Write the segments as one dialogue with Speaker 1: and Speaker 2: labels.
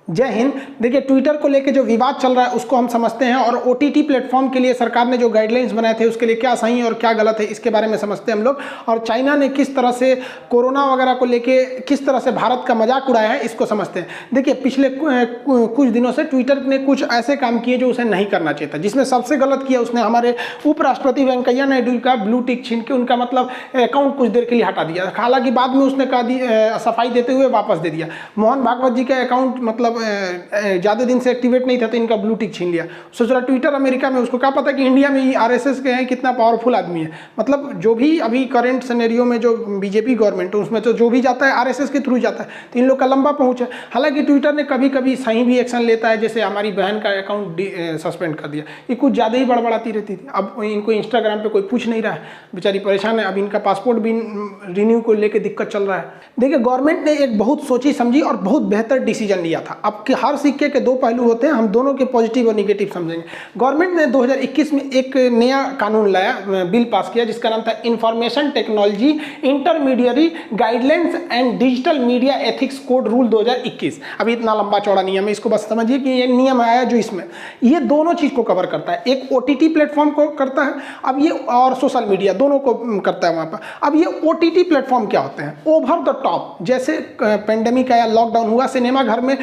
Speaker 1: जय हिंद। देखिए, ट्विटर को लेके जो विवाद चल रहा है उसको हम समझते हैं और ओटीटी प्लेटफॉर्म के लिए सरकार ने जो गाइडलाइंस बनाए थे उसके लिए क्या सही और क्या गलत है इसके बारे में समझते हैं हम लोग। और चाइना ने किस तरह से कोरोना वगैरह को लेके किस तरह से भारत का मजाक उड़ाया है इसको समझते हैं। देखिए, पिछले कुछ दिनों से ट्विटर ने कुछ ऐसे काम किए जो उसे नहीं करना चाहिए था, जिसमें सबसे गलत किया उसने हमारे उपराष्ट्रपति वेंकैया नायडू का ब्लू टिक छीन के उनका मतलब अकाउंट कुछ देर के लिए हटा दिया। हालांकि बाद में उसने कहा सफाई देते हुए वापस दे दिया। मोहन भागवत जी का अकाउंट मतलब ज़्यादा दिन से एक्टिवेट नहीं था तो इनका ब्लू टिक छीन लिया। सोच रहा ट्विटर अमेरिका में, उसको क्या पता कि इंडिया में ही आरएसएस के हैं, कितना पावरफुल आदमी है। मतलब जो भी अभी करंट सिनेरियो में जो बीजेपी गवर्नमेंट है उसमें तो जो भी जाता है आरएसएस के थ्रू जाता है, तो इन लोग का लंबा पहुंच है। हालांकि ट्विटर ने कभी कभी सही भी एक्शन लेता है, जैसे हमारी बहन का अकाउंट सस्पेंड कर दिया। ये कुछ ज़्यादा ही बड़बड़ाती रहती थी। अब इनको इंस्टाग्राम पर कोई पूछ नहीं रहा है, बेचारी परेशान है। अब इनका पासपोर्ट भी रिन्यू को लेकर दिक्कत चल रहा है। देखिए, गवर्नमेंट ने एक बहुत सोची समझी और बहुत बेहतर डिसीजन लिया था। अब हर सिक्के के दो पहलू होते हैं, हम दोनों के पॉजिटिव और निगेटिव समझेंगे। गवर्नमेंट ने 2021 में एक नया कानून लाया, बिल पास किया, जिसका नाम था information technology intermediary guidelines and digital media ethics code rule 2021। अभी इतना लंबा चौड़ा नियम है, इसको बस समझिए कि ये नियम आया जो इसमें ये दोनों चीज को कवर करता है। एक ओटीटी प्लेटफॉर्म को करता है, अब ये और सोशल मीडिया दोनों को करता है वहां पर। अब ये ओटीटी प्लेटफॉर्म क्या होते हैं? ओवर द टॉप, जैसे पेंडेमिक आया, लॉकडाउन हुआ, सिनेमा घर में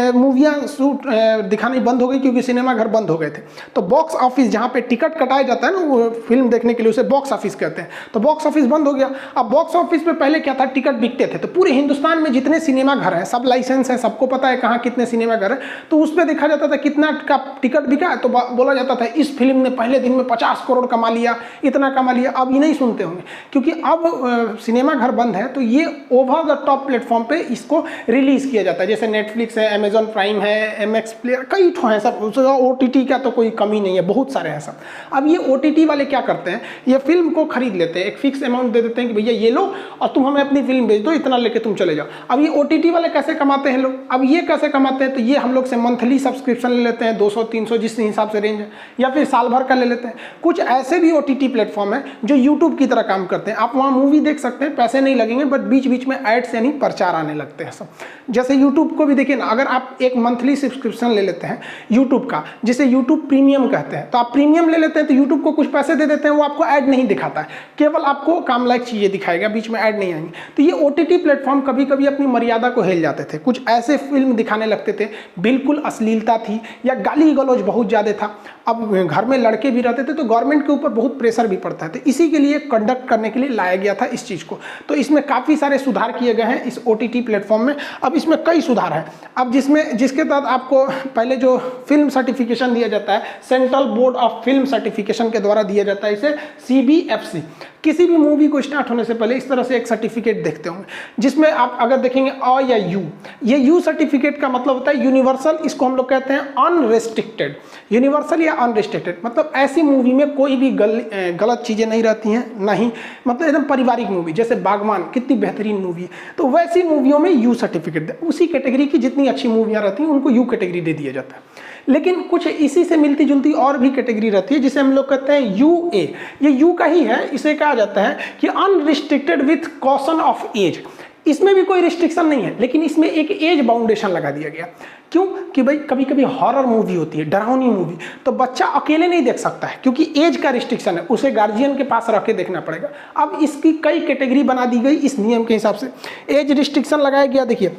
Speaker 1: मूवियाँ शूट दिखानी बंद हो गई क्योंकि सिनेमा घर बंद हो गए थे। तो बॉक्स ऑफिस जहाँ पे टिकट कटाया जाता है ना वो फिल्म देखने के लिए, उसे बॉक्स ऑफिस कहते हैं। तो बॉक्स ऑफिस बंद हो गया। अब बॉक्स ऑफिस पे पहले क्या था, टिकट बिकते थे। तो पूरे हिंदुस्तान में जितने सिनेमा घर हैं सब लाइसेंस है, सबको पता है कहाँ कितने सिनेमा घर है। तो उस पर देखा जाता था कितना का टिकट बिका, तो बोला जाता था इस फिल्म ने पहले दिन में 50 करोड़ कमा लिया, इतना कमा लिया। अब ये नहीं सुनते होंगे क्योंकि अब सिनेमा घर बंद है, तो ये ओवर द टॉप प्लेटफॉर्म पे इसको रिलीज किया जाता है। जैसे नेटफ्लिक्स है, अमेजॉन प्राइम है, एमएक्स प्लेयर, कई ठो हैं सब। ओटीटी का तो कोई कमी नहीं है, बहुत सारे हैं सब। अब ये ओटीटी वाले क्या करते हैं, ये फिल्म को खरीद लेते हैं, एक फिक्स अमाउंट दे देते हैं कि भैया ये लो और तुम हमें अपनी फिल्म भेज दो, इतना लेके तुम चले जाओ। अब ये ओटीटी वाले कैसे कमाते हैं लोग? अब ये कैसे कमाते हैं, तो ये हम लोग से मंथली सब्सक्रिप्शन ले लेते हैं, 200-300 जिस हिसाब से रेंज है, या फिर साल भर का ले लेते हैं। कुछ ऐसे भी ओटीटी प्लेटफॉर्म है जो यूट्यूब की तरह काम करते हैं। आप वहाँ मूवी देख सकते हैं, पैसे नहीं लगेंगे, बट बीच बीच में एड्स यानी प्रचार आने लगते हैं सब। जैसे यूट्यूब को भी देखिए ना, अगर आप एक मंथली सब्सक्रिप्शन ले लेते हैं यूट्यूब का, जिसे यूट्यूब प्रीमियम कहते हैं, तो आप प्रीमियम ले लेते हैं तो यूट्यूब को कुछ पैसे दे देते हैं, वो आपको ऐड नहीं दिखाता है, केवल आपको काम लायक चीजें दिखाएगा, बीच में ऐड नहीं आएंगे। तो ये ओटीटी प्लेटफॉर्म कभी कभी अपनी मर्यादा को हिल जाते थे, कुछ ऐसे फिल्म दिखाने लगते थे बिल्कुल अश्लीलता थी या गाली गलौज बहुत ज्यादा था। अब घर में लड़के भी रहते थे तो गवर्नमेंट के ऊपर बहुत प्रेशर भी पड़ता है, तो इसी के लिए कंडक्ट करने के लिए लाया गया था इस चीज को। तो इसमें काफी सारे सुधार किए गए हैं इस ओटीटी प्लेटफॉर्म में। अब इसमें कई सुधार है। अब जिसके तहत आपको पहले जो फिल्म सर्टिफिकेशन दिया जाता है, central board of film certification के द्वारा दिया जाता है, इसे सीबीएफसी। किसी भी मूवी को स्टार्ट होने से पहले इस तरह से एक सर्टिफिकेट देखते होंगे, जिसमें आप अगर देखेंगे अ या यू, ये यू सर्टिफिकेट का मतलब होता है यूनिवर्सल। इसको हम लोग कहते हैं अनरेस्ट्रिक्टेड। यूनिवर्सल या अनरेस्ट्रिक्टेड मतलब ऐसी मूवी में कोई भी गलत चीजें नहीं रहती हैं, नहीं, मतलब एकदम पारिवारिक मूवी, जैसे बागवान कितनी बेहतरीन मूवी है, तो वैसी मूवियों में यू सर्टिफिकेट, उसी कैटेगरी की जितनी अच्छी मूवियां रहती हैं उनको यू कैटेगरी दे दिया जाता है। लेकिन कुछ इसी से मिलती जुलती और भी कैटेगरी रहती है जिसे हम लोग कहते हैं यूए। ये यू का ही है, इसे कहा जाता है कि unrestricted with caution of age. इसमें भी कोई रिस्ट्रिक्शन नहीं है, लेकिन इसमें एक एज बाउंडेशन लगा दिया गया। क्यों? कि भाई कभी कभी हॉरर मूवी होती है, डरावनी मूवी, तो बच्चा अकेले नहीं देख सकता है क्योंकि एज का रिस्ट्रिक्शन है, उसे गार्जियन के पास रख के देखना पड़ेगा। अब इसकी कई कैटेगरी बना दी गई इस नियम के हिसाब से, एज रिस्ट्रिक्शन लगाया गया। देखिए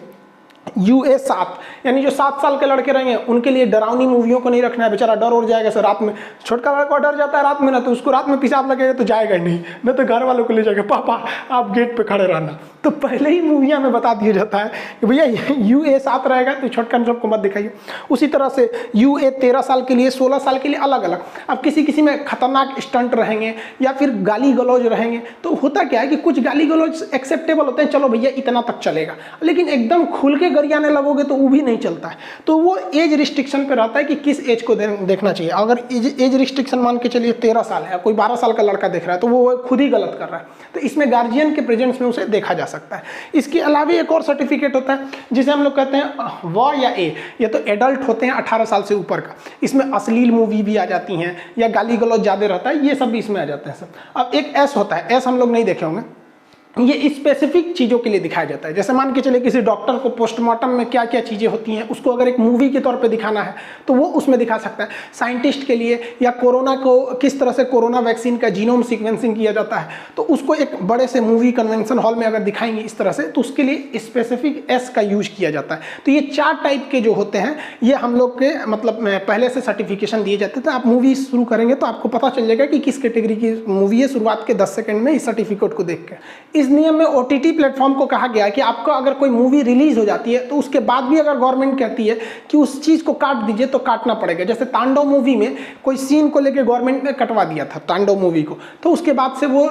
Speaker 1: यूए 7, यानी जो 7 साल के लड़के रहेंगे उनके लिए डरावनी मूवियों को नहीं रखना है, बेचारा डर उड़ जाएगा। सर रात में छोटका लड़का डर जाता है रात में ना, तो उसको रात में पेशाब लगेगा तो जाएगा ही नहीं, न तो घर वालों को ले जाएगा, पापा आप गेट पे खड़े रहना। तो पहले ही मूवियाँ में बता दिया जाता है कि भैया यूए 7 रहेगा तो छोटका सबको मत दिखाइए। उसी तरह से यूए 13 साल के लिए, 16 साल के लिए अलग अलग। अब किसी में खतरनाक स्टंट रहेंगे या फिर गाली गलौज रहेंगे, तो होता क्या है कि कुछ गाली गलौज एक्सेप्टेबल होते हैं, चलो भैया इतना तक चलेगा, लेकिन एकदम खुल के गरियाने लगोगे तो वो भी नहीं चलता है। तो वो एज रिस्ट्रिक्शन पे रहता है कि किस एज को देखना चाहिए। अगर एज रिस्ट्रिक्शन मान के चलिए 13 साल है, कोई 12 साल का लड़का देख रहा है तो वो खुद ही गलत कर रहा है, तो इसमें गार्जियन के प्रेजेंस में उसे देखा जा सकता है। इसके अलावा एक और सर्टिफिकेट होता है जिसे हम लोग कहते हैं व या ए, ये तो एडल्ट होते हैं 18 साल से ऊपर का। इसमें अश्लील मूवी भी आ जाती हैं या गाली गलौज ज्यादा रहता है, ये सब भी इसमें आ जाते हैं सब। अब एक एस होता है, एस हम लोग नहीं देखे होंगे, ये स्पेसिफिक चीज़ों के लिए दिखाया जाता है। जैसे मान के चले किसी डॉक्टर को पोस्टमार्टम में क्या क्या चीज़ें होती हैं उसको अगर एक मूवी के तौर पे दिखाना है तो वो उसमें दिखा सकता है। साइंटिस्ट के लिए या कोरोना को किस तरह से कोरोना वैक्सीन का जीनोम सीक्वेंसिंग किया जाता है तो उसको एक बड़े से मूवी कन्वेंशन हॉल में अगर दिखाएंगे इस तरह से तो उसके लिए स्पेसिफिक एस का यूज किया जाता है। तो ये 4 टाइप के जो होते हैं ये हम लोग के मतलब पहले से सर्टिफिकेशन दिए जाते थे। आप मूवी शुरू करेंगे तो आपको पता चल जाएगा कि किस कैटेगरी की मूवी है शुरुआत के 10 सेकंड में इस सर्टिफिकेट को देख के। इस नियम में OTT प्लेटफॉर्म को कहा गया है कि आपको अगर कोई मूवी रिलीज हो जाती है तो उसके बाद भी अगर गवर्नमेंट कहती है कि उस चीज को काट दीजिए तो काटना पड़ेगा। जैसे तांडव मूवी में कोई सीन को लेकर गवर्नमेंट ने कटवा दिया था तांडव मूवी को, तो उसके बाद से वो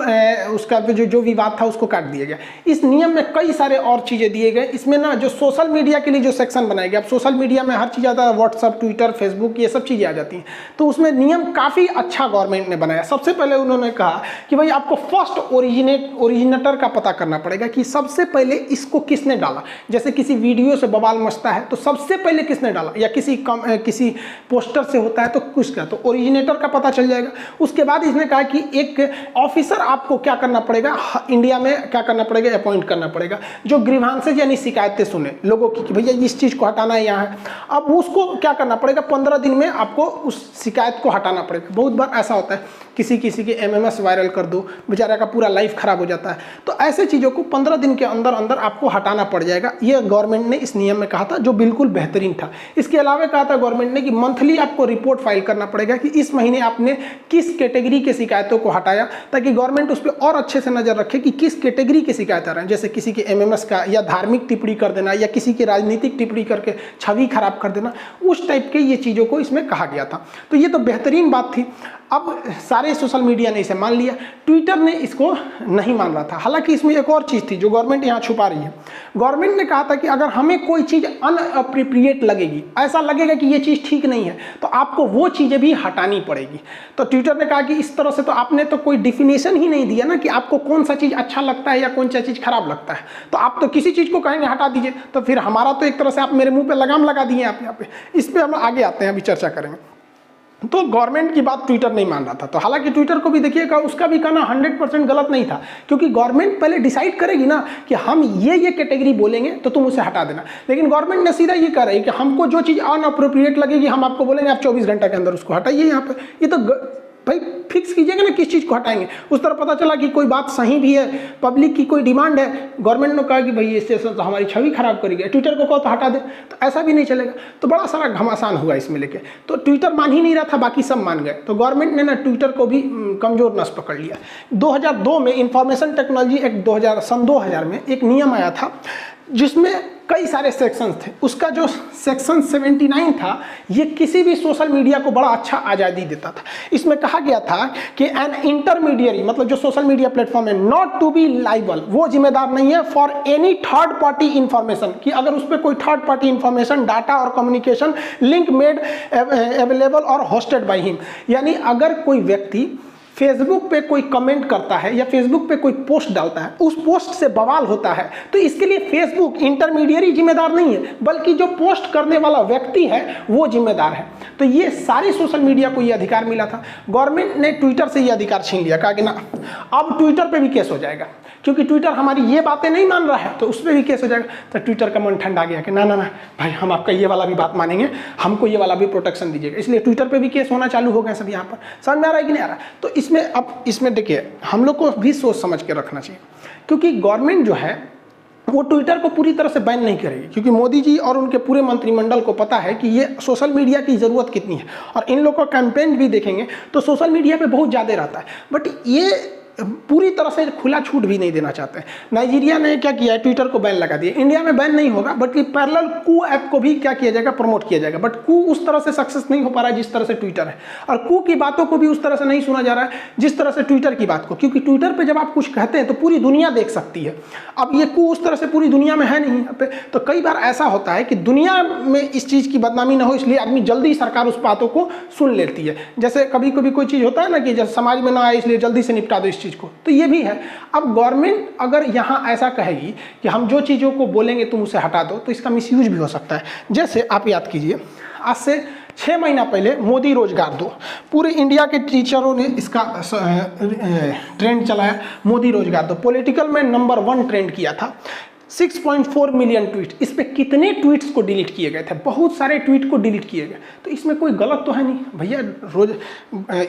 Speaker 1: उसका जो विवाद था उसको काट दिया गया। इस नियम में कई सारे और चीजें दिए गए। इसमें ना जो सोशल मीडिया के लिए जो सेक्शन बनाया गया, अब सोशल मीडिया में हर चीज आता है, व्हाट्सअप, ट्विटर, फेसबुक, ये सब चीजें आ जाती हैं। तो उसमें नियम काफी अच्छा गवर्नमेंट ने बनाया। सबसे पहले उन्होंने कहा कि भाई आपको फर्स्ट ओरिजिनेटर का पता करना पड़ेगा कि सबसे पहले इसको किसने डाला। जैसे किसी वीडियो से बवाल मचता है तो सबसे पहले किसने डाला, या किसी पोस्टर से होता है तो किसका, तो ओरिजिनेटर का पता चल जाएगा। उसके बाद इसने कहा कि एक ऑफिसर आपको क्या करना पड़ेगा, इंडिया में क्या करना पड़ेगा, अपॉइंट करना पड़ेगा, जो ग्रीवांसेज यानी शिकायतें सुने लोगों की कि भैया इस चीज को हटाना है यहाँ है। अब उसको क्या करना पड़ेगा, 15 दिन में आपको उस शिकायत को हटाना पड़ेगा। बहुत बार ऐसा होता है किसी के MMS वायरल कर दो, बेचारा का पूरा लाइफ खराब हो जाता है। तो ऐसे चीज़ों को 15 दिन के अंदर अंदर आपको हटाना पड़ जाएगा। ये गवर्नमेंट ने इस नियम में कहा था जो बिल्कुल बेहतरीन था। इसके अलावा कहा था गवर्नमेंट ने कि मंथली आपको रिपोर्ट फाइल करना पड़ेगा कि इस महीने आपने किस कैटेगरी के शिकायतों को हटाया, ताकि गवर्नमेंट उस पर और अच्छे से नजर रखे कि किस कैटेगरी के शिकायत आ रहे हैं। जैसे किसी के MMS का, या धार्मिक टिप्पणी कर देना, या किसी की राजनीतिक टिप्पणी करके छवि खराब कर देना, उस टाइप के ये चीज़ों को इसमें कहा गया था। तो ये तो बेहतरीन बात थी। अब सारे सोशल मीडिया ने इसे मान लिया, ट्विटर ने इसको नहीं मान रहा था। हालांकि इसमें एक और चीज़ थी जो गवर्नमेंट यहाँ छुपा रही है। गवर्नमेंट ने कहा था कि अगर हमें कोई चीज़ अनअप्रोप्रिएट लगेगी, ऐसा लगेगा कि ये चीज़ ठीक नहीं है, तो आपको वो चीज़ें भी हटानी पड़ेगी। तो ट्विटर ने कहा कि इस तरह से तो आपने तो कोई डिफिनेशन ही नहीं दिया ना कि आपको कौन सा चीज़ अच्छा लगता है या कौन सा चीज़ खराब लगता है। तो आप तो किसी चीज़ को कहेंगे हटा दीजिए, तो फिर हमारा तो एक तरह से आप मेरे मुँह पर लगाम लगा दिए आप यहाँ पे। इस पर हम आगे आते हैं, अभी चर्चा करेंगे। तो गवर्नमेंट की बात ट्विटर नहीं मान रहा था। तो हालांकि ट्विटर को भी देखिएगा, उसका भी कहना 100% गलत नहीं था, क्योंकि गवर्नमेंट पहले डिसाइड करेगी ना कि हम ये कैटेगरी बोलेंगे तो तुम उसे हटा देना। लेकिन गवर्नमेंट ने सीधा ये कह रही है कि हमको जो चीज़ अनअप्रोप्रिएट लगेगी हम आपको बोलेंगे आप 24 घंटे के अंदर उसको हटाइए। यहाँ पे ये तो भाई फिक्स कीजिएगा ना किस चीज़ को हटाएंगे। उस तरह पता चला कि कोई बात सही भी है, पब्लिक की कोई डिमांड है, गवर्नमेंट ने कहा कि भाई इससे तो हमारी छवि खराब करेगी, ट्विटर को कहो तो हटा दे, तो ऐसा भी नहीं चलेगा। तो बड़ा सारा घमासान हुआ इसमें लेके। तो ट्विटर मान ही नहीं रहा था, बाकी सब मान गए। तो गवर्नमेंट ने ना ट्विटर को भी कमजोर नस पकड़ लिया। 2002 में इंफॉर्मेशन टेक्नोलॉजी एक्ट सन 2000 में एक नियम आया था जिसमें कई सारे सेक्शंस थे। उसका जो सेक्शन 79 था ये किसी भी सोशल मीडिया को बड़ा अच्छा आज़ादी देता था। इसमें कहा गया था कि एन इंटरमीडियरी, मतलब जो सोशल मीडिया प्लेटफॉर्म है, नॉट टू बी लाइबल, वो जिम्मेदार नहीं है for any third party information, कि अगर उस पर कोई थर्ड पार्टी इंफॉर्मेशन, डाटा और कम्युनिकेशन लिंक मेड अवेलेबल और होस्टेड बाई हिम, यानी अगर कोई व्यक्ति फेसबुक पे कोई कमेंट करता है या फेसबुक पे कोई पोस्ट डालता है, उस पोस्ट से बवाल होता है, तो इसके लिए फेसबुक इंटरमीडियरी जिम्मेदार नहीं है, बल्कि जो पोस्ट करने वाला व्यक्ति है वो जिम्मेदार है। तो ये सारी सोशल मीडिया को ये अधिकार मिला था। गवर्नमेंट ने ट्विटर से ये अधिकार छीन लिया, कहा कि ना अब ट्विटर पे भी केस हो जाएगा, क्योंकि ट्विटर हमारी ये बातें नहीं मान रहा है तो उस पर भी केस हो जाएगा। तो ट्विटर का मन ठंडा गया कि ना ना ना भाई, हम आपका ये वाला भी बात मानेंगे, हमको ये वाला भी प्रोटेक्शन दीजिएगा। इसलिए ट्विटर पे भी केस होना चालू हो गया सब। यहाँ पर समझ में आ रहा है कि नहीं आ रहा? तो इसमें देखिए हम लोग को भी सोच समझ के रखना चाहिए, क्योंकि गवर्नमेंट जो है वो ट्विटर को पूरी तरह से बैन नहीं करेगी, क्योंकि मोदी जी और उनके पूरे मंत्रिमंडल को पता है कि ये सोशल मीडिया की ज़रूरत कितनी है। और इन लोगों का कैंपेन भी देखेंगे तो सोशल मीडिया पे बहुत ज़्यादा रहता है, बट ये पूरी तरह से खुला छूट भी नहीं देना चाहते हैं। नाइजीरिया ने क्या किया है, ट्विटर को बैन लगा दिया। इंडिया में बैन नहीं होगा, बट पैरेलल कू ऐप को भी क्या किया जाएगा, प्रमोट किया जाएगा। बट कू उस तरह से सक्सेस नहीं हो पा रहा है जिस तरह से ट्विटर है, और कू की बातों को भी उस तरह से नहीं सुना जा रहा है जिस तरह से ट्विटर की बात को, क्योंकि ट्विटर पर जब आप कुछ कहते हैं तो पूरी दुनिया देख सकती है। अब ये कू उस तरह से पूरी दुनिया में है नहीं यहाँ पे। तो कई बार ऐसा होता है कि दुनिया में इस चीज़ की बदनामी ना हो, इसलिए आदमी जल्दी सरकार उस बातों को सुन लेती है। जैसे कभी कभी कोई चीज़ होता है ना कि जैसे समाज में ना आए इसलिए जल्दी से निपटा दो इस चीज़ को, तो ये भी है। अब गवर्नमेंट अगर यहाँ ऐसा कहेगी कि हम जो चीज़ों को बोलेंगे तुम उसे हटा दो, तो इसका मिसयूज भी हो सकता है। जैसे आप याद कीजिए, आज से 6 महीना पहले मोदी रोजगार दो, पूरे इंडिया के टीचरों ने इसका ट्रेंड चलाया, मोदी रोजगार दो, पॉलिटिकल में नंबर 1 ट्रेंड किया था। 6.4 मिलियन ट्वीट, इस पे कितने ट्वीट्स को डिलीट किए गए थे, बहुत सारे ट्वीट को डिलीट किए गए। तो इसमें कोई गलत तो है नहीं भैया, रोज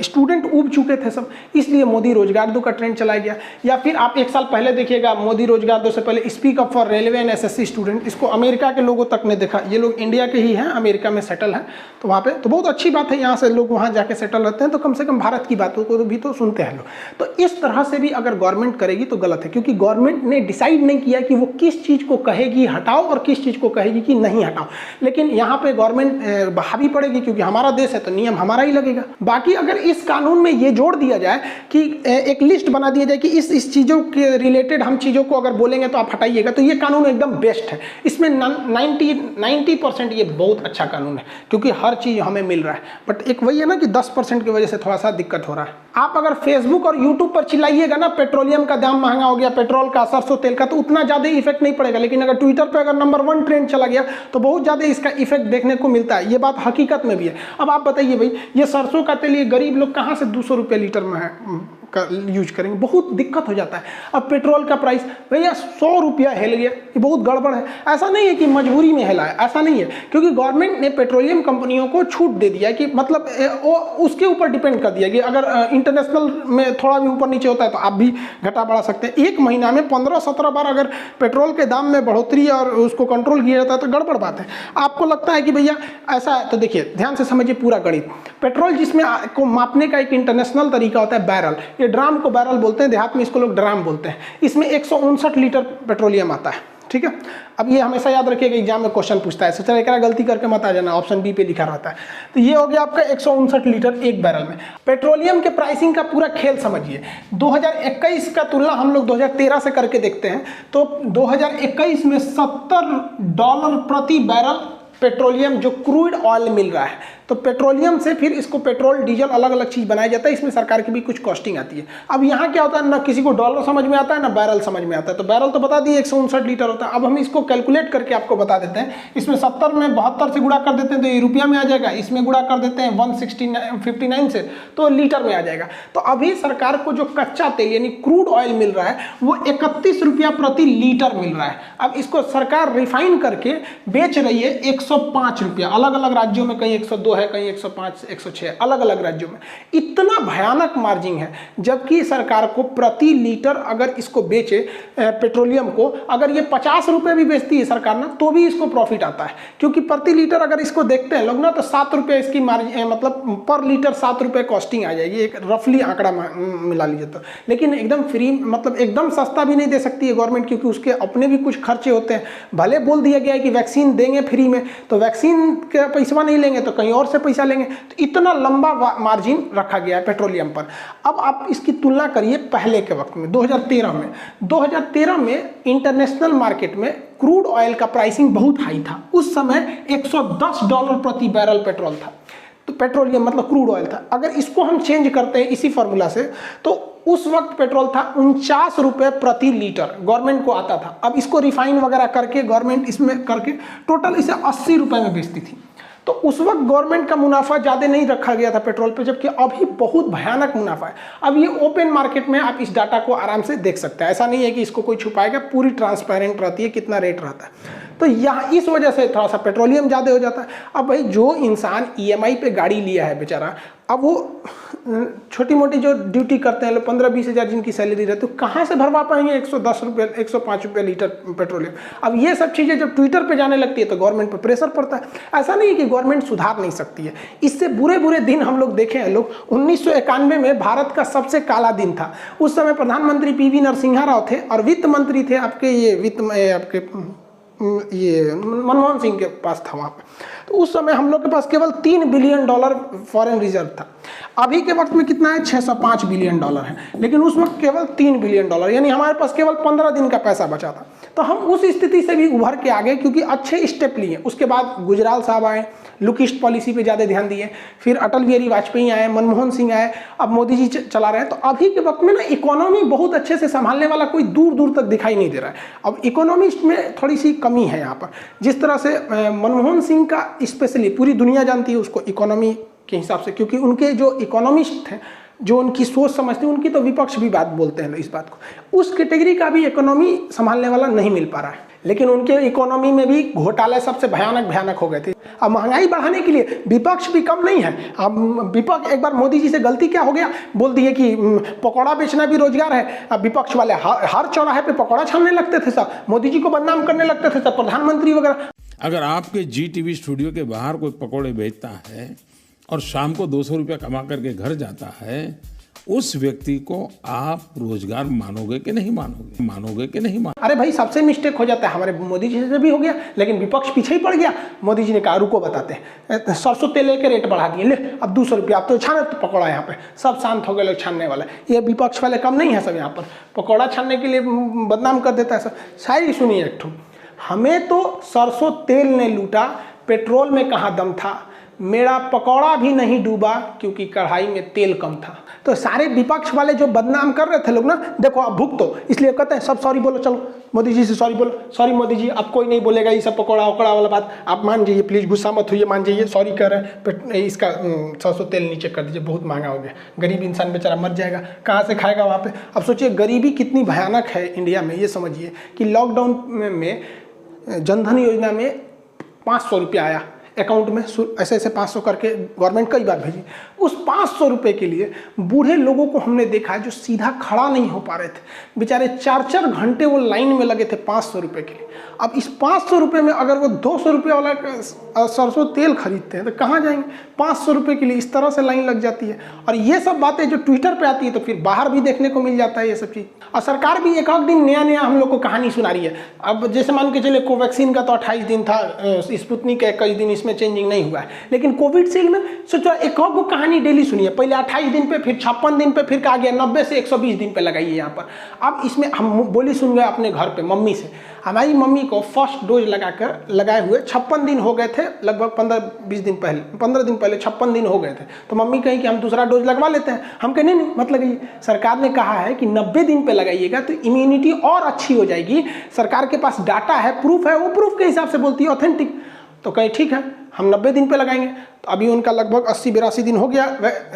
Speaker 1: स्टूडेंट ऊब चुके थे सब, इसलिए मोदी रोजगार दो का ट्रेंड चलाया गया। या फिर आप 1 साल पहले देखिएगा, मोदी रोजगार दो से पहले speak up for railway and SSC student, इसको अमेरिका के लोगों तक ने देखा। ये लोग इंडिया के ही हैं, अमेरिका में सेटल हैं, तो वहाँ पे तो बहुत अच्छी बात है, यहाँ से लोग वहाँ जाके सेटल रहते हैं, तो कम से कम भारत की बातों को भी तो सुनते हैं लोग। तो इस तरह से भी अगर गवर्नमेंट करेगी तो गलत है, क्योंकि गवर्नमेंट ने डिसाइड नहीं किया कि वो किस चीज़ को कहेगी हटाओ और किस चीज़ को कहेगी कि नहीं हटाओ। लेकिन यहाँ पे गवर्नमेंट हावी पड़ेगी, क्योंकि हमारा देश है तो नियम हमारा ही लगेगा। बाकी अगर इस कानून में ये जोड़ दिया जाए कि एक लिस्ट बना दिया जाए कि इस चीज़ों के रिलेटेड हम चीज़ों को अगर बोलेंगे तो आप हटाइएगा, तो ये कानून एकदम बेस्ट है। इसमें 90% ये बहुत अच्छा कानून है, क्योंकि हर चीज़ हमें मिल रहा है। बट एक वही है ना कि 10% की वजह से थोड़ा सा दिक्कत हो रहा है। आप अगर फेसबुक और यूट्यूब पर चिल्लाइएगा ना पेट्रोलियम का दाम महंगा हो गया, पेट्रोल का, सरसों तेल का, तो उतना ज़्यादा इफेक्ट नहीं पड़ेगा। लेकिन अगर ट्विटर पे अगर नंबर 1 ट्रेंड चला गया तो बहुत ज़्यादा इसका इफेक्ट देखने को मिलता है। ये बात हकीकत में भी है। अब आप बताइए भाई, ये सरसों का तेल ये गरीब लोग कहाँ से 200 रुपये लीटर में है का यूज करेंगे, बहुत दिक्कत हो जाता है। अब पेट्रोल का प्राइस भैया 100 रुपया हिल गया, ये बहुत गड़बड़ है। ऐसा नहीं है कि मजबूरी में हिला है, ऐसा नहीं है, क्योंकि गवर्नमेंट ने पेट्रोलियम कंपनियों को छूट दे दिया कि मतलब वो उसके ऊपर डिपेंड कर दिया कि अगर इंटरनेशनल में थोड़ा भी ऊपर नीचे होता है तो आप भी घटा बढ़ा सकते हैं। एक महीना में 15-17 बार अगर पेट्रोल के दाम में बढ़ोतरी और उसको कंट्रोल किया जाता है तो गड़बड़ बात है। आपको लगता है कि भैया ऐसा है, तो देखिए ध्यान से समझिए पूरा गणित। पेट्रोल जिसमें को मापने का एक इंटरनेशनल तरीका होता है बैरल, ये ड्राम को बैरल बोलते हैं, देहात में इसको लोग ड्राम बोलते हैं। इसमें 159 लीटर पेट्रोलियम आता है, ठीक है। अब ये हमेशा याद रखिएगा, एग्जाम में क्वेश्चन पूछता है, सोचा एक गलती करके मत आ जाना, ऑप्शन बी पे लिखा रहता है। तो ये हो गया आपका 159 लीटर एक बैरल में। पेट्रोलियम के प्राइसिंग का पूरा खेल समझिए। 2021 का तुलना हम लोग 2013 से करके देखते हैं, तो 2021 में $70 प्रति बैरल पेट्रोलियम जो क्रूड ऑयल मिल रहा है। तो पेट्रोलियम से फिर इसको पेट्रोल डीजल अलग अलग चीज़ बनाया जाता है, इसमें सरकार की भी कुछ कॉस्टिंग आती है। अब यहाँ क्या होता है, ना किसी को डॉलर समझ में आता है ना बैरल समझ में आता है। तो बैरल तो बता दिए 159 लीटर होता है। अब हम इसको कैलकुलेट करके आपको बता देते हैं। इसमें 70 में 72 से गुणा कर देते हैं तो ये रुपया में आ जाएगा, इसमें गुणा कर देते हैं 159 से तो लीटर में आ जाएगा। तो अभी सरकार को जो कच्चा तेल यानी क्रूड ऑयल मिल रहा है वो 31 रुपया प्रति लीटर मिल रहा है। अब इसको सरकार रिफाइन करके बेच रही है 105 रुपया, अलग अलग राज्यों में कहीं 102 है, कहीं 105 106, अलग अलग राज्यों में। इतना भयानक मार्जिन है, जबकि सरकार को प्रति लीटर अगर इसको बेचे पेट्रोलियम को, अगर ये 50 रुपये भी बेचती है सरकार ना, तो भी इसको प्रॉफिट आता है। क्योंकि प्रति लीटर अगर इसको देखते हैं लोग ना, तो 7 रुपये इसकी मार्जिन, मतलब पर लीटर 7 रुपये कॉस्टिंग आ जाएगी, एक रफली आंकड़ा मिला लीजिए तो। लेकिन एकदम फ्री, मतलब एकदम सस्ता भी नहीं दे सकती है गवर्नमेंट, क्योंकि उसके अपने भी कुछ खर्चे होते हैं। भले बोल दिया गया है कि वैक्सीन देंगे फ्री में, तो वैक्सीन का पैसा नहीं लेंगे तो कहीं और से पैसा लेंगे। तो इतना लंबा मार्जिन रखा गया है पेट्रोलियम पर। अब आप इसकी तुलना करिए पहले के वक्त में, 2013 में इंटरनेशनल मार्केट में क्रूड ऑयल का प्राइसिंग बहुत हाई था। उस समय $110 प्रति बैरल पेट्रोल था, तो पेट्रोलियम मतलब क्रूड ऑयल था। अगर इसको हम चेंज करते हैं इसी फॉर्मूला से, तो उस वक्त पेट्रोल था 49 रुपये प्रति लीटर, गवर्नमेंट को आता था। अब इसको रिफाइन वगैरह करके गवर्नमेंट इसमें करके टोटल इसे 80 रुपये में बेचती थी। तो उस वक्त गवर्नमेंट का मुनाफा ज़्यादा नहीं रखा गया था पेट्रोल पे, जबकि अभी बहुत भयानक मुनाफा है। अब ये ओपन मार्केट में आप इस डाटा को आराम से देख सकते हैं, ऐसा नहीं है कि इसको कोई छुपाएगा, पूरी ट्रांसपेरेंट रहती है कितना रेट रहता है। तो यहाँ इस वजह से थोड़ा सा पेट्रोलियम ज़्यादा हो जाता है। अब भाई जो इंसान EMI पे गाड़ी लिया है बेचारा, अब वो छोटी मोटी जो ड्यूटी करते हैं लोग, 15-20 हज़ार जिनकी सैलरी रहती है, तो कहाँ से भरवा पाएंगे 110 रुपये 105 रुपये लीटर पेट्रोलियम। अब ये सब चीज़ें जब ट्विटर पे जाने लगती है तो गवर्नमेंट पे प्रेशर पड़ता है। ऐसा नहीं है कि गवर्नमेंट सुधार नहीं सकती है, इससे बुरे बुरे दिन हम लोग देखे हैं लोग। 1991 में भारत का सबसे काला दिन था। उस समय प्रधानमंत्री PV नरसिम्हा राव थे और वित्त मंत्री थे आपके मनमोहन सिंह के पास था वहाँ पे। तो उस समय हम लोग के पास केवल $3 बिलियन फॉरेन रिजर्व था। अभी के वक्त में कितना है, 605 बिलियन डॉलर है, लेकिन उस वक्त केवल 3 बिलियन डॉलर, यानी हमारे पास केवल 15 दिन का पैसा बचा था। तो हम उस स्थिति से भी उभर के आ गए क्योंकि अच्छे स्टेप लिए। उसके बाद गुजराल साहब आए, लुकिस्ट पॉलिसी पे ज़्यादा ध्यान दिए, फिर अटल बिहारी वाजपेयी आए, मनमोहन सिंह आए, अब मोदी जी चला रहे हैं। तो अभी के वक्त में ना इकोनॉमी बहुत अच्छे से संभालने वाला कोई दूर दूर तक दिखाई नहीं दे रहा है। अब इकोनॉमिस्ट में थोड़ी सी कमी है यहाँ पर। जिस तरह से मनमोहन सिंह का स्पेशली पूरी दुनिया जानती है उसको इकोनॉमी के हिसाब से, क्योंकि उनके जो इकोनॉमिस्ट हैं, जो उनकी सोच समझते हैं, उनकी तो विपक्ष भी बात बोलते हैं इस बात को। उस कैटेगरी का भी इकोनॉमी संभालने वाला नहीं मिल पा रहा है। लेकिन उनके इकोनॉमी में भी घोटाले सबसे भयानक हो गए थे। अब महंगाई बढ़ाने के लिए विपक्ष भी कम नहीं है। अब विपक्ष, एक बार मोदी जी से गलती क्या हो गया, बोल दिए कि पकौड़ा बेचना भी रोजगार है। अब विपक्ष वाले हर चौराहे पे पकौड़ा छानने लगते थे, सब मोदी जी को बदनाम करने लगते थे, सब प्रधानमंत्री वगैरह।
Speaker 2: अगर आपके जी टीवी स्टूडियो के बाहर कोई पकौड़े बेचता है और शाम को 200 रुपया कमा करके घर जाता है, उस व्यक्ति को आप रोजगार मानोगे कि नहीं मानोगे? मानोगे कि नहीं मानोगे?
Speaker 1: अरे भाई, सबसे मिस्टेक हो जाता है, हमारे मोदी जी से भी हो गया, लेकिन विपक्ष पीछे ही पड़ गया। मोदी जी ने कहा रुको बताते हैं, सरसों तेल के रेट बढ़ा दिए, ले अब 200 रुपया, अब तो छाने तो पकौड़ा। यहाँ पे सब शांत हो गए लोग छानने वाले। ये विपक्ष वाले कम नहीं है सब, यहाँ पर पकौड़ा छानने के लिए बदनाम कर देता है सब। शायरी सुनिए एक ठो, हमें तो सरसों तेल ने लूटा, पेट्रोल में कहाँ दम था, मेरा पकौड़ा भी नहीं डूबा क्योंकि कढ़ाई में तेल कम था। तो सारे विपक्ष वाले जो बदनाम कर रहे थे लोग ना, देखो आप भुगतो, इसलिए कहते हैं सब सॉरी बोलो, चलो मोदी जी से सॉरी बोलो, सॉरी मोदी जी, अब कोई नहीं बोलेगा ये सब पकौड़ा वकौड़ा वाला बात, आप मान जाइए प्लीज़, गुस्सा मत होइए, मान जाइए, सॉरी कर रहे हैं, इसका सरसों तेल नीचे कर दीजिए, बहुत महंगा हो गया, गरीब इंसान बेचारा मर जाएगा, कहाँ से खाएगा वहाँ पे। अब सोचिए गरीबी कितनी भयानक है इंडिया में। ये समझिए कि लॉकडाउन में जनधन योजना में 500 रुपया आया अकाउंट में, ऐसे 500 करके गवर्नमेंट कई बार भेजी। उस 500 रुपये के लिए बूढ़े लोगों को हमने देखा है जो सीधा खड़ा नहीं हो पा रहे थे, बेचारे 4-4 घंटे वो लाइन में लगे थे 500 रुपये के लिए। अब इस 500 रुपये में अगर वो 200 रुपये वाला सरसों तेल खरीदते हैं तो कहाँ जाएंगे? 500 रुपये के लिए इस तरह से लाइन लग जाती है। और ये सब बातें जो ट्विटर पे आती है तो फिर बाहर भी देखने को मिल जाता है ये सब चीज़। और सरकार भी एक दिन नया हम लोग को कहानी सुना रही है। अब जैसे मान के चले कोवैक्सीन का तो 28 दिन था, स्पुतनिक का 21 दिन, इसमें चेंजिंग नहीं हुआ है, लेकिन कोविडशील्ड में सोचो एक को कहानी डेली सुनिए, पहले 28 दिन पे, फिर 56 दिन पे, फिर कहा गया 90 से 120 दिन पे लगाइए यहाँ पर। अब इसमें हम बोली सुन गए अपने घर पे मम्मी से, हमारी मम्मी को फर्स्ट डोज लगाए हुए 56 दिन हो गए थे, लगभग 15 दिन पहले 56 दिन हो गए थे। तो मम्मी कही कि हम दूसरा डोज लगवा लेते हैं। हम कहे नहीं मत लगाइए, सरकार ने कहा है कि 90 दिन पे लगाइएगा तो इम्यूनिटी और अच्छी हो जाएगी, सरकार के पास डाटा है, प्रूफ है, वो प्रूफ के हिसाब से बोलती है, ऑथेंटिक। तो कहे ठीक है हम 90 दिन पे लगाएंगे। तो अभी उनका लगभग 80-82 दिन हो गया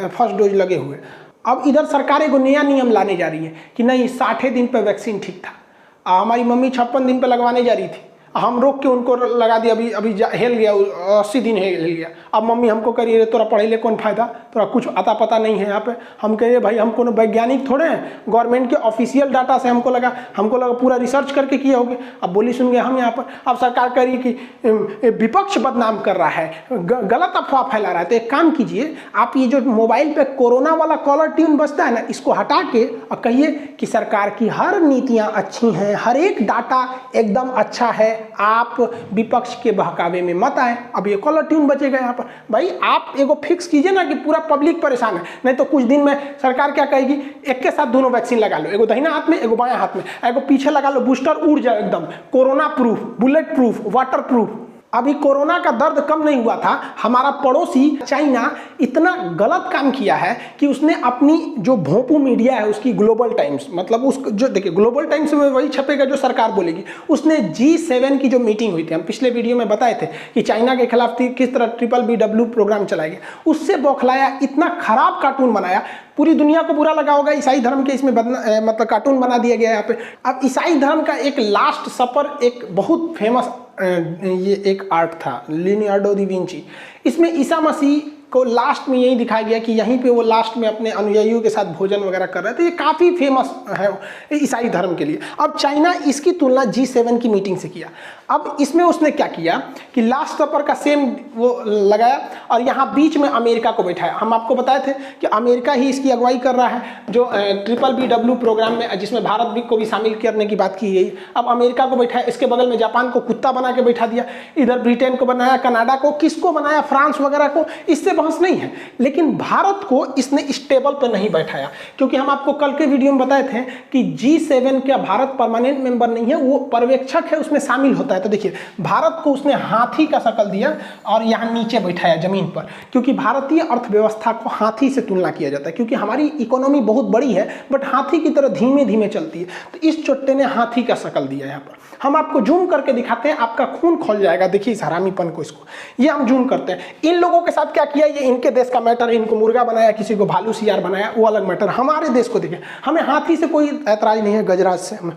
Speaker 1: फर्स्ट डोज लगे हुए। अब इधर सरकार एक नया नियम लाने जा रही है कि नहीं 60 दिन पे वैक्सीन ठीक था। हमारी मम्मी 56 दिन पे लगवाने जा रही थी, हम रोक के उनको लगा दिया, अभी हेल गया, 80 दिन हेल गया। अब मम्मी हमको करिए रे तोरा पढ़े ले कौन फायदा, तोरा कुछ अता पता नहीं है यहाँ पे। हम कहिए भाई हम कोनो वैज्ञानिक थोड़े हैं, गवर्नमेंट के ऑफिशियल डाटा से हमको लगा पूरा रिसर्च करके किए होगे। अब बोली सुन गए हम यहाँ पर। अब सरकार कह रही है कि विपक्ष बदनाम कर रहा है, गलत अफवाह फैला रहा है। तो एक काम कीजिए, आप ये जो मोबाइल पे कोरोना वाला कॉलर ट्यून बजता है ना, इसको हटा के और कहिए कि सरकार की हर नीतियाँ अच्छी हैं, हर एक डाटा एकदम अच्छा है, आप विपक्ष के बहकावे में मत आए। अब ये कॉलर ट्यून बचेगा यहाँ पर। भाई आप एगो फिक्स कीजिए ना कि पूरा पब्लिक परेशान है, नहीं तो कुछ दिन में सरकार क्या कहेगी, एक के साथ दोनों वैक्सीन लगा लो, एगो दाहिना हाथ में एगो बायां हाथ में, एगो पीछे लगा लो, बूस्टर उड़ जाए एकदम, corona proof, bullet proof, water proof. अभी कोरोना का दर्द कम नहीं हुआ था, हमारा पड़ोसी चाइना इतना गलत काम किया है कि उसने अपनी जो भोंपू मीडिया है उसकी ग्लोबल टाइम्स, मतलब उस जो देखिए ग्लोबल टाइम्स में वही छपेगा जो सरकार बोलेगी। उसने G7 की जो मीटिंग हुई थी, हम पिछले वीडियो में बताए थे कि चाइना के खिलाफ किस तरह BBW प्रोग्राम चलाया गया, उससे बौखलाया, इतना खराब कार्टून बनाया, पूरी दुनिया को बुरा लगा होगा। ईसाई धर्म के इसमें मतलब कार्टून बना दिया गया यहाँ पे। अब ईसाई धर्म का एक लास्ट सपर एक बहुत फेमस ये एक आर्ट था, लियोनार्डो दा विंची। इसमें ईसा मसीह को लास्ट में यही दिखाया गया कि यहीं पे वो लास्ट में अपने अनुयायियों के साथ भोजन वगैरह कर रहे थे। ये काफ़ी फेमस है ईसाई धर्म के लिए। अब चाइना इसकी तुलना G7 की मीटिंग से किया। अब इसमें उसने क्या किया कि लास्ट सपर का सेम वो लगाया और यहाँ बीच में अमेरिका को बैठाया। हम आपको बताए थे कि अमेरिका ही इसकी अगुवाई कर रहा है, जो BBBW प्रोग्राम में, जिसमें भारत भी को भी शामिल करने की बात की गई। अब अमेरिका को बैठाया, इसके बगल में जापान को कुत्ता बना के बैठा दिया, इधर ब्रिटेन को बनाया, कनाडा को, किसको बनाया, फ्रांस वगैरह को, इससे बहस नहीं है। लेकिन भारत को इसने स्टेबल पर नहीं बैठाया, क्योंकि हम आपको कल के वीडियो में बताए थे कि G7 का भारत परमानेंट मेंबर नहीं है, वो पर्यवेक्षक है, उसमें शामिल होता है। तो देखिए भारत को उसने हाथी का शक्ल दिया और यहाँ नीचे बैठाया जमीन पर, क्योंकि भारतीय अर्थव्यवस्था को हाथी से तुलना किया जाता है, क्योंकि हमारी इकोनॉमी बहुत बड़ी है बट हाथी की तरह धीमे धीमे चलती है। तो इस चुट्टे ने हाथी का शक्ल दिया। यहाँ पर हम आपको जूम करके दिखाते हैं, आपका खून खोल जाएगा। देखिए इस हरामीपन को, इसको ये हम जूम करते हैं। इन लोगों के साथ क्या किया, ये इनके देश का मैटर है, इनको मुर्गा बनाया, किसी को भालू सियार बनाया, वो अलग मैटर। हमारे देश को देखिए, हमें हाथी से कोई ऐतराज नहीं है, गजराज से हमें,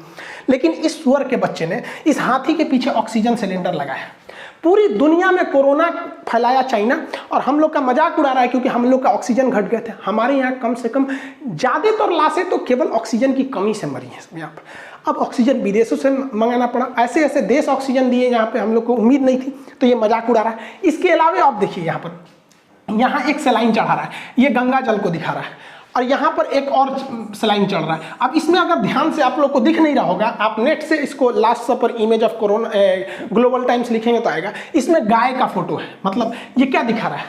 Speaker 1: लेकिन इस सुअर के बच्चे ने इस हाथी के पीछे ऑक्सीजन सिलेंडर लगाया। पूरी दुनिया में कोरोना फैलाया चाइना, और हम लोग का मजाक उड़ा रहा है क्योंकि हम लोग का ऑक्सीजन घट गए थे। हमारे यहाँ कम से कम ज़्यादातर लाशें तो केवल ऑक्सीजन की कमी से मरी हैं यहाँ पर। अब ऑक्सीजन विदेशों से मंगाना पड़ा, ऐसे ऐसे देश ऑक्सीजन दिए यहाँ पे, हम लोग को उम्मीद नहीं थी, तो ये मजाक उड़ा रहा है। इसके अलावा आप देखिए यहाँ पर, यहाँ एक सलाइन चढ़ा रहा है, ये गंगा जल को दिखा रहा है, और यहाँ पर एक और सलाइन चल रहा है। अब इसमें अगर ध्यान से आप लोग को दिख नहीं रहा होगा, आप नेट से इसको last supper image of corona Global Times लिखेंगे तो आएगा। इसमें गाय का फोटो है, मतलब ये क्या दिखा रहा है,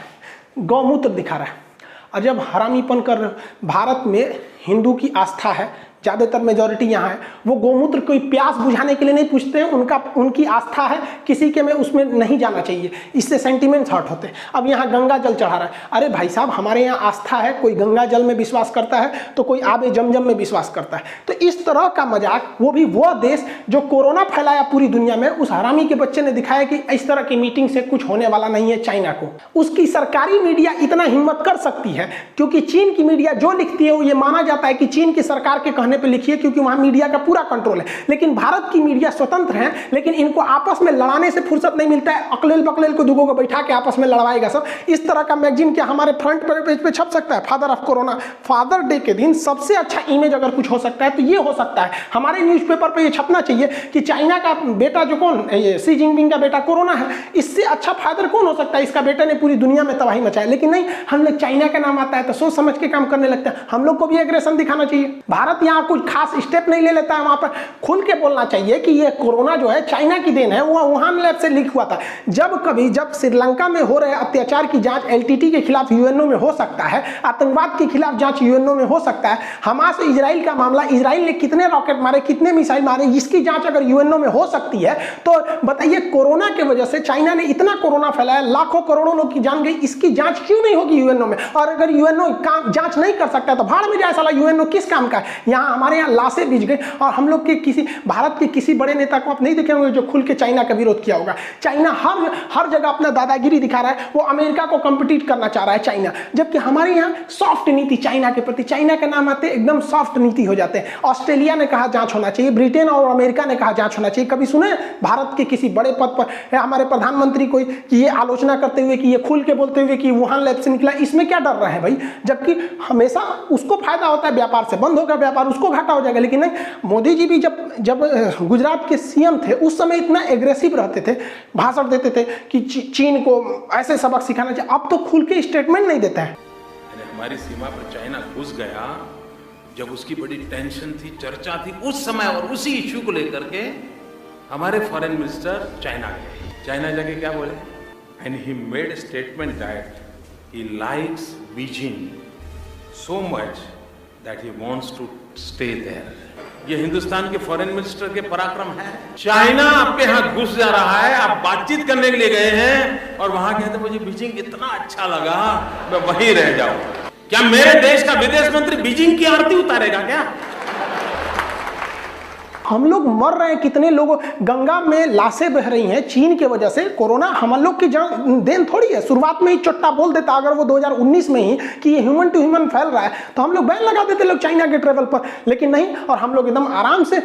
Speaker 1: गौमूत्र दिखा रहा है। और जब हरामीपन कर, भारत में हिंदू की आस्था है, ज़्यादातर मेजॉरिटी यहाँ है, वो गोमूत्र कोई प्यास बुझाने के लिए नहीं पूछते हैं, उनकी आस्था है किसी के में उसमें नहीं जाना चाहिए, इससे सेंटिमेंट्स हर्ट होते हैं। अब यहाँ गंगा जल चढ़ा रहा है, अरे भाई साहब हमारे यहाँ आस्था है, कोई गंगा जल में विश्वास करता है तो कोई आबे जमजम में विश्वास करता है। तो इस तरह का मजाक, वो भी वो देश जो कोरोना फैलाया पूरी दुनिया में, उस हरामी के बच्चे ने दिखाया कि इस तरह की मीटिंग से कुछ होने वाला नहीं है चाइना को। उसकी सरकारी मीडिया इतना हिम्मत कर सकती है, क्योंकि चीन की मीडिया जो लिखती है वो ये माना जाता है कि चीन की सरकार के कहने पे लिखिए, क्योंकि वहां मीडिया का पूरा कंट्रोल है। लेकिन भारत की मीडिया स्वतंत्र है, लेकिन इनको आपस में लड़ाने से फुर्सत नहीं मिलता है। अकलेल बकलेल को दुगो को बैठा के आपस में लड़वाएगा सब। इस तरह का मैगजीन क्या हमारे फ्रंट पेज पे छप सकता है? Father of corona, father day के दिन सबसे अच्छा इमेज अगर कुछ हो सकता है तो ये हो सकता है। हमारे न्यूज़पेपर पे ये छपना चाहिए कि चाइना का बेटा जो कौन, ये शी जिनपिंग का बेटा कोरोना है, इससे अच्छा फादर कौन हो सकता है? इसका बेटे ने पूरी दुनिया में तबाही मचाई। लेकिन नहीं, हम लोग चाइना का नाम आता है तो सोच समझ के काम करने लगते हैं। हम लोग को भी एग्रेशन दिखाना चाहिए। भारत यहाँ कुछ खास स्टेप नहीं ले लेता है, वहां पर खुल के बोलना चाहिए कि ये कोरोना जो है चाइना की देन है, वो वुहान लैब से लीक हुआ था। जब श्रीलंका में हो रहे अत्याचार की जांच LTT के खिलाफ यूएनओ में हो सकता है, आतंकवाद के खिलाफ जांच यूएनओ में हो सकता है, हमास इजराइल का मामला, इजराइल ने कितने रॉकेट मारे, कितने मिसाइल मारे, इसकी जांच अगर यूएनओ में हो सकती है तो बताइए कोरोना की वजह से चाइना ने इतना कोरोना फैलाया, लाखों करोड़ों लोग की जान गई, इसकी जांच क्यों नहीं होगी यूएनओ में? और अगर यूएनओ जांच नहीं कर सकता तो भाड़ में जाए साला, यूएनओ किस काम का है? यहाँ हमारे यहाँ लाशें बिछ गई, और हम लोग के किसी भारत के किसी बड़े नेता को आप नहीं देखे होंगे जो खुल के चाइना का विरोध किया होगा। चाइना हर जगह अपना दादागिरी दिखा रहा है, वो अमेरिका को कम्पिटिट करना चाह रहा है चाइना, जबकि हमारे यहाँ सॉफ्ट नीति चाइना के प्रति, चाइना का नाम आते एकदम सॉफ्ट नीति हो जाते हैं। ऑस्ट्रेलिया ने कहा जांच होना चाहिए, ब्रिटेन और अमेरिका ने कहा जांच होना चाहिए। कभी सुने भारत के किसी बड़े पद पर हमारे प्रधानमंत्री को ये आलोचना करते हुए कि ये खुल के बोलते हुए कि वुहान लैब से निकला? इसमें क्या डर रहे हैं भाई? जबकि हमेशा उसको फायदा होता है, व्यापार से बंद होगा व्यापार, उसको घाटा हो जाएगा। लेकिन नहीं, मोदी जी भी जब गुजरात के सीएम थे उस समय इतना एग्रेसिव रहते थे, भाषण देते थे कि चीन को ऐसे सबक सिखाना चाहिए। अब तो खुल के स्टेटमेंट नहीं देता है।
Speaker 2: हमारी सीमा पर चाइना घुस गया, जब उसकी बड़ी टेंशन थी, चर्चा थी, उस समय और उसी इश्यू को लेकर के हमारे फॉरेन मिनिस्टर चाइना गए। चाइना जाके क्या बोले? And he made statement that he likes Beijing so much that he wants to stay there. ये हिंदुस्तान के फॉरेन मिनिस्टर के पराक्रम है। चाइना आपके यहाँ घुस जा रहा है, आप बातचीत करने के लिए गए हैं और वहां कहते मुझे बीजिंग इतना अच्छा लगा, मैं वहीं रह जाऊं। क्या मेरे देश का विदेश मंत्री बीजिंग की आरती उतारेगा क्या?
Speaker 1: हम लोग मर रहे हैं, कितने लोग, गंगा में लाशें बह रही हैं चीन की वजह से। कोरोना हम लोग की देन थोड़ी है। शुरुआत में ही चोट्टा बोल देता अगर वो 2019 में ही कि ये ह्यूमन टू ह्यूमन फैल रहा है तो हम लोग बैन लगा देते लोग चाइना के ट्रेवल पर। लेकिन नहीं, और हम लोग एकदम आराम से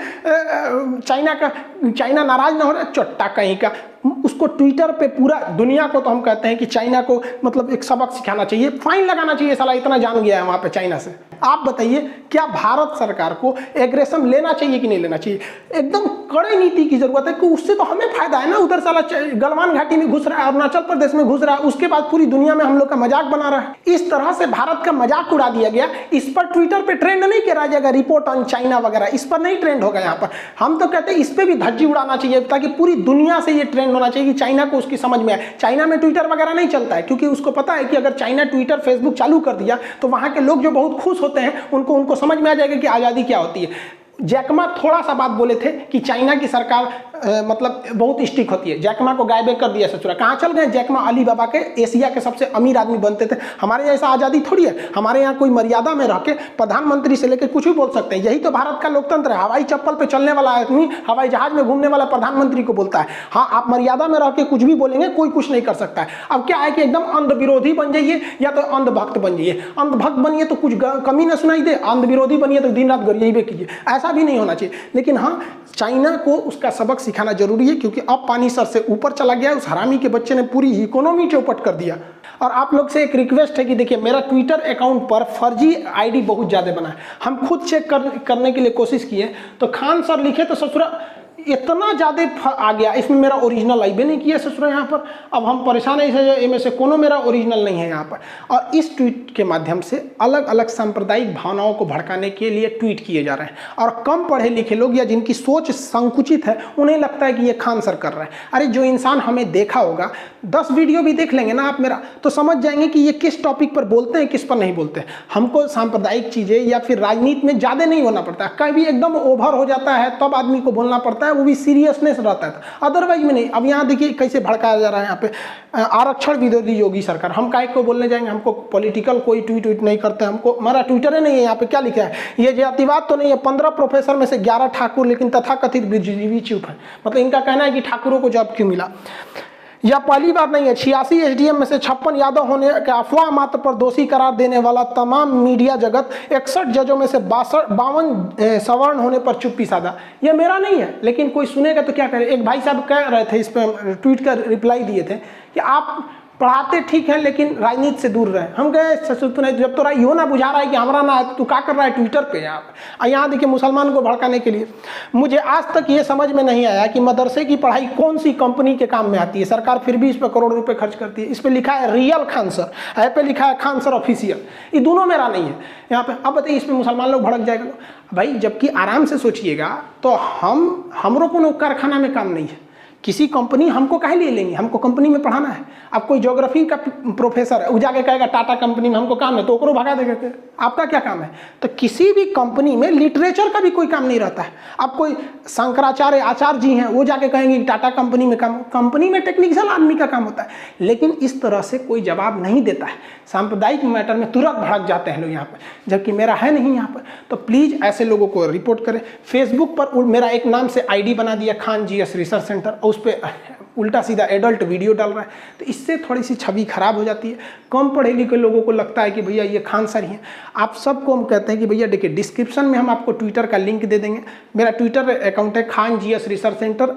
Speaker 1: चाइना नाराज ना हो रहा है। चोट्टा कहीं का उसको ट्विटर पे पूरा दुनिया को, तो हम कहते हैं कि चाइना को मतलब एक सबक सिखाना चाहिए, फाइन लगाना चाहिए, साला इतना जान गया है वहाँ पे चाइना से। आप बताइए क्या भारत सरकार को एग्रेशन लेना चाहिए कि नहीं लेना चाहिए? एकदम कड़े नीति की जरूरत है कि उससे तो हमें फायदा है ना। उधर साला गलवान घाटी में घुस रहा है, अरुणाचल प्रदेश में घुस रहा है, उसके बाद पूरी दुनिया में हम लोग का मजाक बना रहा है। इस तरह से भारत का मजाक उड़ा दिया गया। इस पर ट्विटर पे ट्रेंड नहीं करा जाएगा, रिपोर्ट ऑन चाइना वगैरह, इस पर नहीं ट्रेंड होगा यहाँ पर। हम तो कहते हैं इस पर भी धज्जी उड़ाना चाहिए ताकि पूरी दुनिया से ये ट्रेंड होना चाहिए कि चाइना को उसकी समझ में आए। चाइना में ट्विटर वगैरह नहीं चलता है क्योंकि उसको पता है कि अगर चाइना ट्विटर फेसबुक चालू कर दिया तो वहाँ के लोग जो बहुत खुश होते हैं उनको समझ में आ जाएगा कि आज़ादी क्या होती है। जैकमा थोड़ा सा बात बोले थे कि चाइना की सरकार मतलब बहुत स्ट्रिक्ट होती है। जैकमा को गायब कर दिया ससुरा, कहाँ चल गए? जैकमा अली बाबा के एशिया के सबसे अमीर आदमी बनते थे। हमारे यहाँ ऐसा आज़ादी थोड़ी है, हमारे यहाँ कोई मर्यादा में रह के प्रधानमंत्री से लेकर कुछ भी बोल सकते हैं। यही तो भारत का लोकतंत्र है। हवाई चप्पल पे चलने वाला आदमी हवाई जहाज में घूमने वाला प्रधानमंत्री को बोलता है हाँ आप मर्यादा में रह के कुछ भी बोलेंगे, कोई कुछ नहीं कर सकता है। अब क्या है कि एकदम अंध विरोधी बन जाइए या तो अंधभक्त बन जाइए। अंधभक्त बनिए तो कुछ कमी ना सुनाई दे, अंध विरोधी बनिए तो दिन रात गरियाबे कीजिए। ऐसा भी नहीं होना चाहिए। लेकिन हाँ, चाइना को उसका सबक सिखाना जरूरी है क्योंकि अब पानी सर से ऊपर चला गया। उस हरामी के बच्चे ने पूरी इकोनॉमी चौपट कर दिया। और आप लोग से एक रिक्वेस्ट है कि देखिए मेरा ट्विटर अकाउंट पर फर्जी आईडी बहुत ज़्यादा बना है। हम खुद चेक करने के लिए कोशिश किए तो खान सर लिखे तो ससुरा इतना ज़्यादा आ गया, इसमें मेरा ओरिजिनल आईबे नहीं किया ससुरा यहाँ पर। अब हम परेशान है, इनमें से कोनो मेरा ओरिजिनल नहीं है यहाँ पर। और इस ट्वीट के माध्यम से अलग अलग सांप्रदायिक भावनाओं को भड़काने के लिए ट्वीट किए जा रहे हैं। और कम पढ़े लिखे लोग या जिनकी सोच संकुचित है उन्हें लगता है कि ये खान सर कर रहे हैं। अरे जो इंसान हमें देखा होगा 10 वीडियो भी देख लेंगे ना आप मेरा, तो समझ जाएंगे कि ये किस टॉपिक पर बोलते हैं, किस पर नहीं बोलते हैं। हमको सांप्रदायिक चीज़ें या फिर राजनीति में ज़्यादा नहीं होना पड़ता। कभी एकदम ओवर हो जाता है तब आदमी को बोलना पड़ता है, वो भी सीरियसनेस रहता है, अदरवाइज में नहीं। अब यहाँ देखिए कैसे भड़काया जा रहा है यहाँ पे आरक्षण विरोधी योगी सरकार। हम काहे को बोलने जाएंगे? हमको पॉलिटिकल कोई ट्वीट नहीं करते, हमको हमारा ट्विटर ही नहीं है। यहाँ पे क्या लिखा है? ये जातिवाद तो नहीं है। 15 प्रोफेसर में से 11 ठाकुर, लेकिन तथाकथित बुद्धिजीवी चुप है। मतलब इनका कहना है कि ठाकुरों को जॉब क्यों मिला। यह पहली बार नहीं है। 86 एसडीएम में से 56 यादव होने के अफवाह मात्र पर दोषी करार देने वाला तमाम मीडिया जगत, 61 जजों में से 52 सवर्ण होने पर चुप्पी साधा। यह मेरा नहीं है, लेकिन कोई सुनेगा तो क्या करे। एक भाई साहब कह रहे थे, इस पर ट्वीट कर रिप्लाई दिए थे कि आप पढ़ाते ठीक है लेकिन राजनीति से दूर रहे। हम गए जब तो यो ना बुझा रहा है कि हमारा ना है तो तू क्या कर रहा है ट्विटर पे यहाँ देखिए मुसलमान को भड़काने के लिए। मुझे आज तक ये समझ में नहीं आया कि मदरसे की पढ़ाई कौन सी कंपनी के काम में आती है। सरकार फिर भी इस पर करोड़ रुपए खर्च करती है। इस पर लिखा है रियल खान सर, ऐप पे लिखा है खान सर ऑफिशियल। ये दोनों मेरा नहीं है यहाँ पे। अब बताइए इसमें मुसलमान लोग भड़क जाएगा भाई। जबकि आराम से सोचिएगा तो हमरो को कारखाना में काम नहीं है। किसी कंपनी हमको काहे लिए लेंगे? हमको कंपनी में पढ़ाना है। अब कोई ज्योग्राफी का प्रोफेसर है, वो जाके कहेगा टाटा कंपनी में हमको काम है तो ओकरो भगा देगा। आपका क्या काम है? तो किसी भी कंपनी में लिटरेचर का भी कोई काम नहीं रहता है। अब कोई शंकराचार्य आचार्य जी हैं, वो जाके कहेंगे कि टाटा कंपनी में काम, कंपनी में टेक्निकल आदमी का काम होता है। लेकिन इस तरह से कोई जवाब नहीं देता है। सांप्रदायिक मैटर में तुरंत भड़क जाते हैं लोग यहाँ पर, जबकि मेरा है नहीं यहाँ पर। तो प्लीज़ ऐसे लोगों को रिपोर्ट करें। फेसबुक पर मेरा एक नाम से आईडी बना दिया खान जीएस रिसर्च सेंटर, उस पर उल्टा सीधा एडल्ट वीडियो डाल रहा है। तो इससे थोड़ी सी छवि खराब हो जाती है। कम पढ़े लिखे लोगों को लगता है कि भैया ये खान सर ही हैं। आप सबको हम कहते हैं कि भैया देखिए डिस्क्रिप्शन में हम आपको ट्विटर का लिंक दे देंगे। मेरा ट्विटर अकाउंट है Khan GS research centre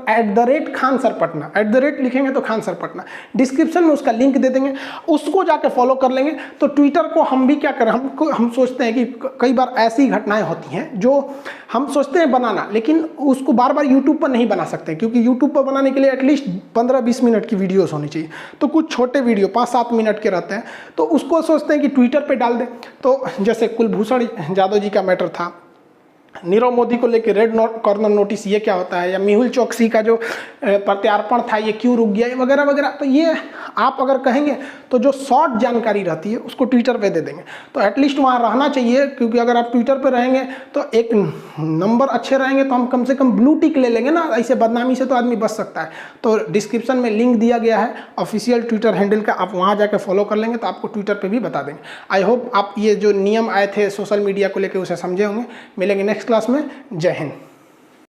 Speaker 1: @Khan sir Patna. @ लिखेंगे तो खान सर पटना। डिस्क्रिप्शन में उसका लिंक दे देंगे, उसको जाकर फॉलो कर लेंगे। तो ट्विटर को हम भी क्या करें, हम सोचते हैं कि कई बार ऐसी घटनाएं होती हैं जो हम सोचते हैं बनाना, लेकिन उसको बार बार यूट्यूब पर नहीं बना सकते क्योंकि यूट्यूब पर बनाने के लिए एटलीस्ट 15-20 मिनट की वीडियोस होनी चाहिए। तो कुछ छोटे वीडियो 5-7 मिनट के रहते हैं, तो उसको सोचते हैं कि ट्विटर पे डाल दें। तो जैसे कुलभूषण जाधव जी का मैटर था, नीरव मोदी को लेकर रेड कॉर्नर नोटिस, ये क्या होता है, या मेहुल चौकसी का जो प्रत्यार्पण था ये क्यों रुक गया, वगैरह वगैरह। तो ये आप अगर कहेंगे तो जो शॉर्ट जानकारी रहती है उसको ट्विटर पे दे देंगे। तो एटलीस्ट वहाँ रहना चाहिए, क्योंकि अगर आप ट्विटर पे रहेंगे तो एक नंबर अच्छे रहेंगे तो हम कम से कम ब्लू टिक ले लेंगे ना। ऐसे बदनामी से तो आदमी बच सकता है। तो डिस्क्रिप्शन में लिंक दिया गया है ऑफिशियल ट्विटर हैंडल का, आप वहाँ जाकर फॉलो कर लेंगे तो आपको ट्विटर पर भी बता देंगे। आई होप आप ये जो नियम आए थे सोशल मीडिया को लेकर उसे समझे होंगे। मिलेंगे नेक्स्ट क्लास में। जय हिंद।